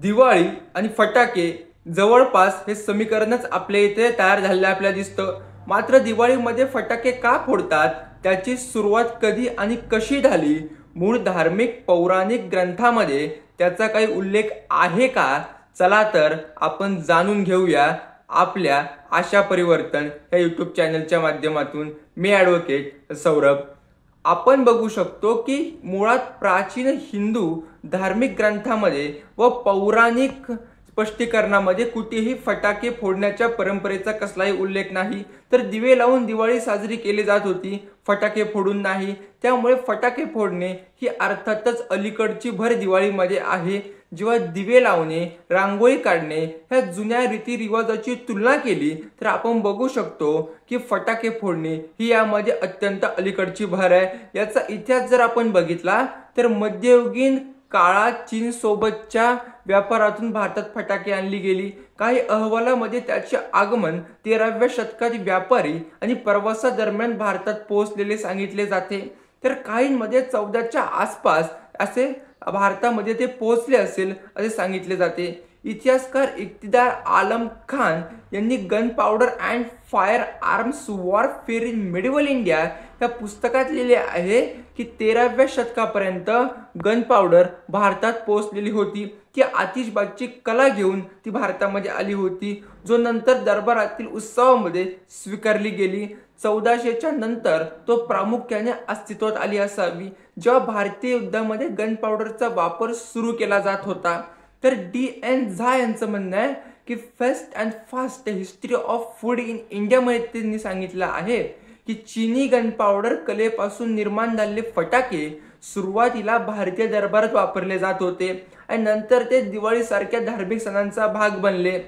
दिवाळी आणि फटाके जवळपास हे समीकरणच आपल्या इथे तयार झालेलं आपल्याला दिसतं। मात्र दिवाळीमध्ये फटाके का फोडतात, त्याची सुरुवात कधी आणि कशी झाली, मूळ धार्मिक पौराणिक ग्रंथामध्ये त्याचा काही उल्लेख आहे का? चला तर आपण जाणून घेऊया आपल्या आशा परिवर्तन या यूट्यूब चॅनलच्या माध्यमातून। मी ॲडव्होकेट सौरभ। आपण बघू शकतो की मुळात प्राचीन हिंदू धार्मिक ग्रंथामध्ये व पौराणिक स्पष्टीकरणामध्ये कुठेही फटाके फोडण्याच्या परंपरेचा कसलाही उल्लेख नाही। तर दिवे लावून दिवाळी साजरी केली जात होती, फटाके फोडून नाही। त्यामुळे फटाके फोडणे ही अर्थातच अलीकडची भर दिवाळीमध्ये आहे। जेव्हा दिवे लावणे, रांगोळी काढणे ह्या जुन्या रीतिरिवाजाची तुलना केली तर आपण बघू शकतो की फटाके फोडणे ही यामध्ये अत्यंत अलीकडची भर आहे। याचा इतिहास जर आपण बघितला तर मध्ययुगीन काळात चीन सोबतच्या व्यापारातून भारतात फटाके आणली गेली। काही अहवालामध्ये त्याचे आगमन 13व्या शतकात व्यापारी आणि प्रवासादरम्यान भारतात पोहोचलेले सांगितले जाते। तर काहींमध्ये 14च्या आसपास असे भारतामध्ये ते पोहोचले असेल असे सांगितले जाते। इतिहासकार इक्तिदार आलम खान यांनी gun powder and fire arms warfare in medieval India या पुस्तकात लिहिले आहे की 13व्या शतकापर्यंत गन पावडर भारतात पोहोचलेली होती। ती आतिषबाजीची कला घेऊन ती भारतामध्ये आली होती, जो नंतर दरबारातील उत्सवामध्ये स्वीकारली गेली। 1400च्या नंतर तो प्रामुख्याने अस्तित्वात आली असावी, जेव्हा भारतीय युद्धामध्ये गन पावडरचा वापर सुरू केला जात होता। तर D.N. झा यांचं म्हणणं आहे की fest and fast history of food in India मध्ये त्यांनी सांगितलं आहे की चीनी गन पावडर कलेपासून निर्माण झालेले फटाके सुरुवातीला भारतीय दरबारात वापरले जात होते आणि नंतर ते दिवाळी सारख्या धार्मिक सणांचा भाग बनले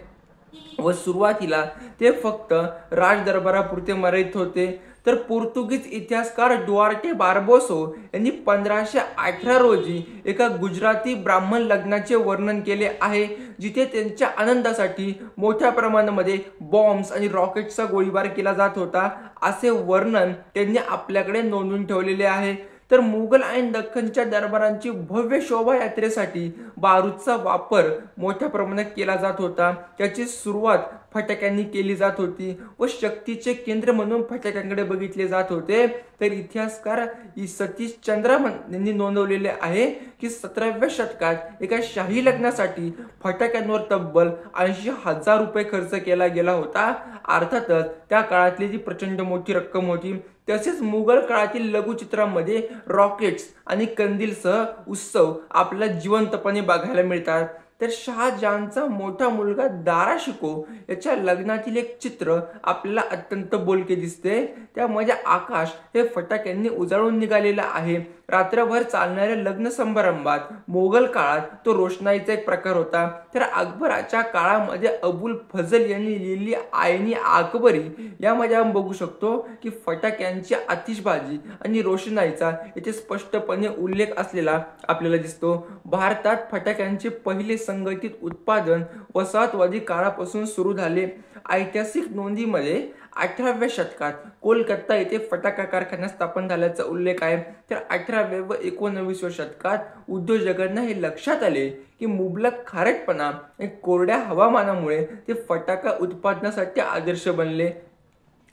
व सुरुवातीला ते फक्त राज दरबारापुरते मर्यादित होते। तर पोर्तुगीज इतिहासकार डुआर्टे बार्बोसो यांनी 1518 रोजी एका गुजराती ब्राह्मण लग्नाचे वर्णन केले आहे, जिथे त्यांच्या आनंदासाठी मोठ्या प्रमाणामध्ये बॉम्ब्स आणि रॉकेटचा गोळीबार केला जात होता, असे वर्णन त्यांनी आपल्याकडे नोंदवून ठेवलेले आहे। तर मुघल आणि दख्खनच्या दरबारांची भव्य शोभायात्रेसाठी बारूदचा वापर मोठ्या प्रमाणात केला जात होता। त्याची सुरुवात फटाक्यांनी केली जात होती व शक्तीचे केंद्र म्हणून फटाक्यांकडे बघितले जात होते। तर इतिहासकार सतीश चंद्र यांनी नोंदवलेले आहे की 17व्या शतकात एका शाही लग्नासाठी फटाक्यांवर तब्बल 80,000 रुपये खर्च केला गेला होता। अर्थातच त्या काळातली जी प्रचंड मोठी रक्कम होती। तसेच मुघल काळातील लघुचित्रांमध्ये रॉकेट्स आणि कंदीलसह उत्सव आपल्याला जिवंतपणे बघायला मिळतात। तर शहाजहानचा मोठा मुलगा दारा शिको याच्या लग्नातील एक चित्र आपल्याला अत्यंत बोलके दिसते। त्यामध्ये आकाश हे फटाक्यांनी उजळून निघालेलं आहे। रात्रभर चालणाऱ्या लग्न समारंभात मोगल काळात तो रोषणाईचा एक प्रकार होता। तर अकबराच्या काळामध्ये अबुल फजल यांनी लिहिलेली आईनी अकबरी यामध्ये आपण बघू शकतो की फटाक्यांची आतिषबाजी आणि रोषणाईचा इथे स्पष्टपणे उल्लेख असलेला आपल्याला दिसतो। भारतात फटाक्यांचे पहिले संघटित उत्पादन वसाहतवादी काळापासून सुरू झाले। ऐतिहासिक नोंदीमध्ये 18व्या शतकात कोलकाता येथे फटाका कारखाना स्थापन झाल्याचा उल्लेख आहे। तर 18व्या व 19व्या शतकात उद्योजकांना हे लक्षात आले की मुबलक खारटपणा आणि कोरड्या हवामानामुळे ते फटाका उत्पादनासाठी आदर्श बनले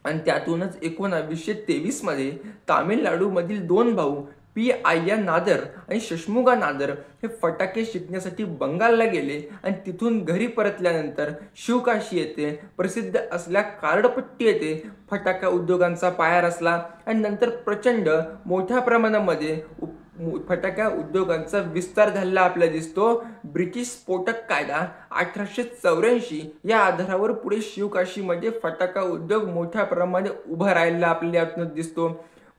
आणि त्यातूनच 1923 मध्ये तामिळनाडूमधील 2 भाऊ पी आय्या नादर आणि शशमुगा नादर हे फटाके शिकण्यासाठी बंगालला गेले आणि तिथून घरी परतल्यानंतर शिवकाशी येथे प्रसिद्ध असलेल्या कार्डपट्टी येथे फटाका उद्योगांचा पाया रचला आणि नंतर प्रचंड मोठ्या प्रमाणामध्ये फटाक्या उद्योगांचा विस्तार झालेला आपल्याला दिसतो। ब्रिटिश स्फोटक कायदा 1884 या आधारावर पुढे शिवकाशीमध्ये फटाका उद्योग मोठ्या प्रमाणात उभा राहिलेला आपल्याला यातून दिसतो।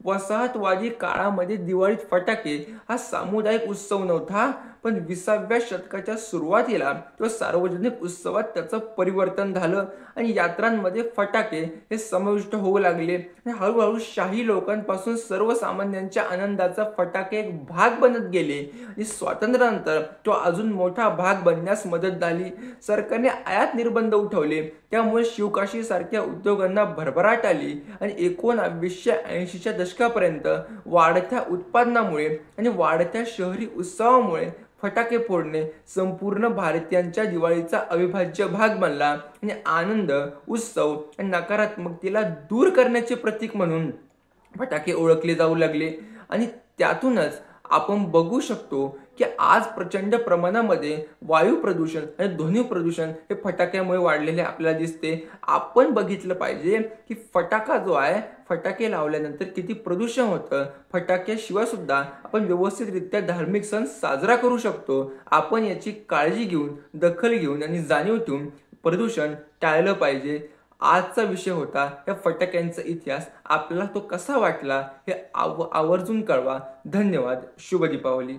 वसाहतवादी काळामध्ये दिवाळीत फटाके हा सामुदायिक उत्सव नव्हता, पण 20व्या शतकाच्या सुरुवातीला तो सार्वजनिक उत्सवात त्याचं परिवर्तन झालं आणि यात्रांमध्ये फटाके हे समाविष्ट होऊ लागले आणि हळूहळू शाही लोकांपासून सर्वसामान्यांच्या आनंदाचा फटाके एक भाग बनत गेले आणि स्वातंत्र्यानंतर तो अजून मोठा भाग बनण्यास मदत झाली। सरकारने आयात निर्बंध उठवले, त्यामुळे शिवकाशी सारख्या उद्योगांना भरभराट आली आणि 1980च्या दशकापर्यंत वाढत्या उत्पादनामुळे आणि वाढत्या शहरी उत्सवामुळे फटाके फोडणे संपूर्ण भारतीयांच्या दिवाळीचा अविभाज्य भाग बनला आणि आनंद, उत्सव आणि नकारात्मकतेला दूर करण्याचे प्रतीक म्हणून फटाके ओळखले जाऊ लागले. आणि त्यातूनच आपण बघू शकतो की आज प्रचंड प्रमाणामध्ये वायू प्रदूषण आणि ध्वनी प्रदूषण हे फटाक्यामुळे वाढलेले आपल्याला दिसते. आपण बघितलं पाहिजे की फटाका जो आहे, फटाके लावल्यानंतर किती प्रदूषण होतं. फटाक्याशिवाय सुद्धा आपण व्यवस्थितरित्या धार्मिक सण साजरा करू शकतो. आपण याची काळजी घेऊन, दखल घेऊन आणि जाणीव ठेवून प्रदूषण टाळलं पाहिजे. आजचा विषय होता या फटाक्यांचा इतिहास. आपल्याला तो कसा वाटला हे आवर्जून कळवा. धन्यवाद. शुभ दीपावली.